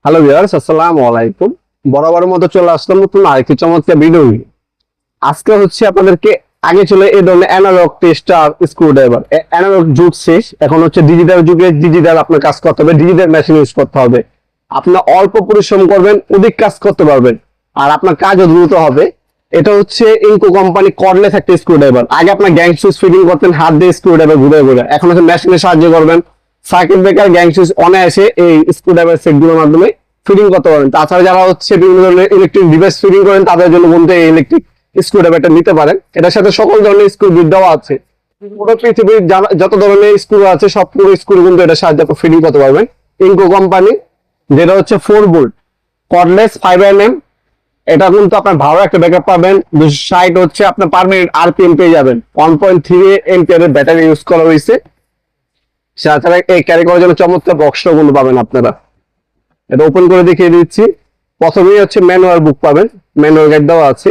Hello viewers, আসসালামু আলাইকুম। বরাবরের মতো চলে আসলাম নতুন আরেকটি চমৎকার ভিডিও নিয়ে। আজকে হচ্ছে আপনাদেরকে আগে ছিল এই ধরনের অ্যানালগ টেস্টার স্ক্রুড্রাইভার। অ্যানালগ যুগ শেষ, এখন হচ্ছে ডিজিটাল যুগে। ডিজিটাল আপনার কাজ করতে হবে, ডিজিটাল মেশিন ইউজ করতে হবে। আপনার অল্প পরিশ্রম করবেন, অধিক কাজ করতে পারবেন, আর আপনার কাজও দ্রুত হবে। এটা হচ্ছে ইনকো কোম্পানি কর্ডলেস একটা স্ক্রুড্রাইভার। আগে আপনার গ্যাং সুইচ ফিটিং করতেন হাত দিয়ে স্ক্রুড্রাইভার ঘুরে ঘুরে, এখন হচ্ছে মেশিনের সাহায্য করবেন। সার্কিট ব্রেকার, গ্যাং সুইচ অনায়াসে এই স্ক্রুড্রাইভার সেটগুলোর মাধ্যমে ফিটিং করতে পারেন। তাছাড়া যারা হচ্ছে বিভিন্ন ধরনের ইলেকট্রিক ডিভাইস ফিটিং করেন তাদের জন্য বলতে এই ইলেকট্রিক স্ক্রুড্রাইভারটা নিতে পারেন। এটার সাথে সকল ধরনের স্ক্রু বিট দেওয়া আছে। পুরো পৃথিবীর যত ধরনের স্ক্রু আছে সব পুরো স্ক্রু কিন্তু এটা সাহায্যে ফিটিং করতে পারবেন। ইনকো কোম্পানি, যেটা হচ্ছে 4 ভোল্ট কর্ডলেস 5 mm। এটা কিন্তু আপনার ভালো একটা ব্যাকআপ পাবেন। 260 হচ্ছে আপনার পার মিনিট আরপিএম পেয়ে যাবেন। 1.3 এম্পিয়ারের ব্যাটারি ইউজ করা হয়েছে। তাছাড়া এই ক্যারি করার জন্য চমৎকার বক্সটাও কিন্তু পাবেন আপনারা। এটা ওপেন করে দেখিয়ে দিচ্ছি। প্রথমেই হচ্ছে ম্যানুয়াল বুক পাবেন, ম্যানুয়াল গাইড দেওয়া আছে।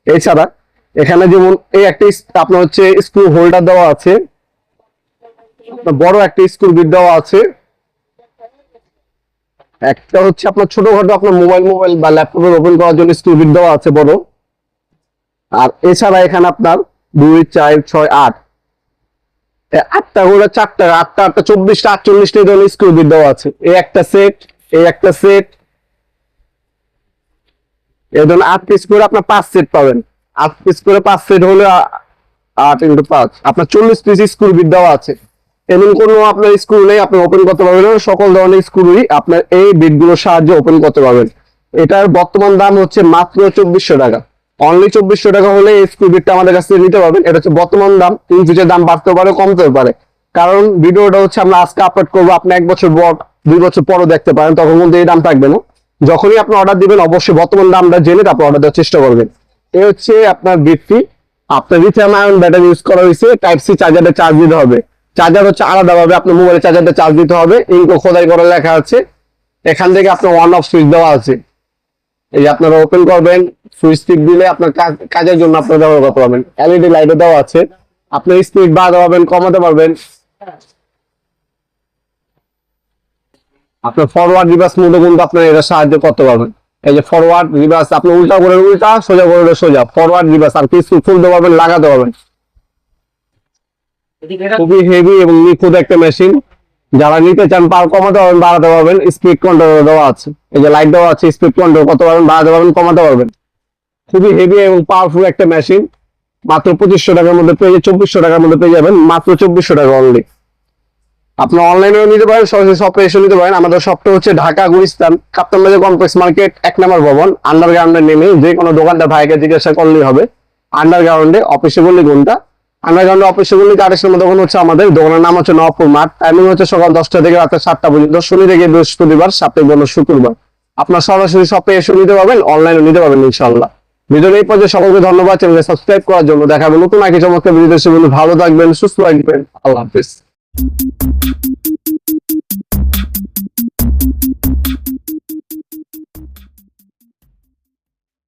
এছাড়া এখানে যেমন এই একটা আপনার হচ্ছে স্ক্রু হোল্ডার দেওয়া আছে, বড় একটা স্ক্রু বিট দেওয়া আছে। একটা হচ্ছে আপনার ছোটখাটো আপনার মোবাইল বা ল্যাপটপের ওপেন করার জন্য স্ক্রু বিট দেওয়া আছে বড়। আর এছাড়া এখানে আপনার 2 4 6 8 8টা করে 4টা 8টা 8টা 24টা 48টা ধরনের স্ক্রু বিট দেওয়া আছে। এই একটা সেট, এই একটা সেট, এই ধরনের 8 পিস করে আপনার 5 সেট পাবেন। 8 পিস করে 5 সেট হলে 8 × 5 আপনার 40 পিস স্ক্রু বিট দেওয়া আছে। এমন কোনো আপনার স্ক্রু নেই আপনি ওপেন করতে পারবেন না, সকল ধরনের স্ক্রুই আপনার এই বিটগুলোর সাহায্যে ওপেন করতে পারবেন। এটার বর্তমান দাম হচ্ছে মাত্র 2400 টাকা। অনলি 2400 টাকা হলে এই স্ক্রু বিটটা আমাদের কাছ থেকে নিতে পারবেন। এটা হচ্ছে বর্তমান দাম, ইন ফিউচার দাম বাড়তে পারে কমতে পারে। কারণ ভিডিওটা হচ্ছে আমরা আজকে আপলোড করবো, আপনি 1 বছর পর 2 বছর পরও দেখতে পারেন, তখন কিন্তু এই দাম থাকবে না। যখনই আপনি অর্ডার দিবেন অবশ্যই বর্তমান দামটা জেনে তারপর অর্ডার দেওয়ার চেষ্টা করবেন। এই হচ্ছে আপনার বিটটি। আপনার লিথিয়াম আয়ন ব্যাটারি ইউজ করা হয়েছে। টাইপ সি চার্জারে চার্জ দিতে হবে। চার্জার হচ্ছে আলাদাভাবে আপনার মোবাইলে চার্জারটা চার্জ দিতে হবে। ইনকো খোদাই করে লেখা আছে। এখান থেকে আপনার অন অফ সুইচ দেওয়া আছে। এই যে আপনারা ওপেন করবেন, সুইচ টিপ দিলে আপনার কাজের জন্য আপনারা ব্যবহার করতে পারবেন। এলইডি লাইটও দেওয়া আছে। আপনি স্পিড বাড়াতে পারবেন, কমাতে পারবেন। আপনার ফরওয়ার্ড রিভার্স মোডও কিন্তু আপনার এটা সাহায্য করতে পারবেন। এই যে ফরওয়ার্ড রিভার্স, আপনি উল্টা করে উল্টা, সোজা করে সোজা, ফরওয়ার্ড রিভার্স আর কিছু খুলতে পারবেন, লাগাতে পারবেন। খুবই হেভি এবং নিখুঁত একটা মেশিন। যারা নিতে চান পাওয়ার কমাতে পারবেন, বাড়াতে পারবেন। স্পিড কন্ট্রোল দেওয়া আছে, এই যে লাইট দেওয়া আছে, স্পিড কন্ট্রোল করতে পারবেন, বাড়াতে পারবেন, কমাতে পারবেন। খুবই হেভি এবং পাওয়ারফুল একটা মেশিন। মাত্র 2500 টাকার মধ্যে পেয়ে 2400 টাকার মধ্যে পেয়ে যাবেন, মাত্র 2400 টাকা অনলি। আপনি অনলাইনেও নিতে পারেন, সরাসরি শপে এসে নিতে পারেন। আমাদের শপটা হচ্ছে ঢাকা গুলিস্তান কাপ্তান বাজার কমপ্লেক্স মার্কেট 1 নম্বর ভবন, আন্ডারগ্রাউন্ডে নেমে যে কোনো দোকানদার ভাইকে জিজ্ঞাসা করলেই হবে। আন্ডারগ্রাউন্ডে অফিসে বললি কোনটা, আন্ডারগ্রাউন্ডে অফিসে বললি আড়াইশোর মধ্যে হচ্ছে আমাদের দোকানের নাম হচ্ছে নবপুর মাঠ। টাইমিং হচ্ছে সকাল 10টা থেকে রাত 7টা পর্যন্ত, শনি থেকে বৃহস্পতিবার, সাপ্তাহিক বন্ধ শুক্রবার। আপনার সরাসরি শপে এসে নিতে পারবেন, অনলাইনে নিতে পারবেন ইনশাআল্লাহ। ভিডিওর এই পর্যায়ে সকলকে ধন্যবাদ। চ্যানেলকে সাবস্ক্রাইব করার জন্য। দেখাবেন নতুন একই চমৎকার ভিডিও। ভালো থাকবেন, সুস্থ থাকবেন। আল্লাহ হাফেজ।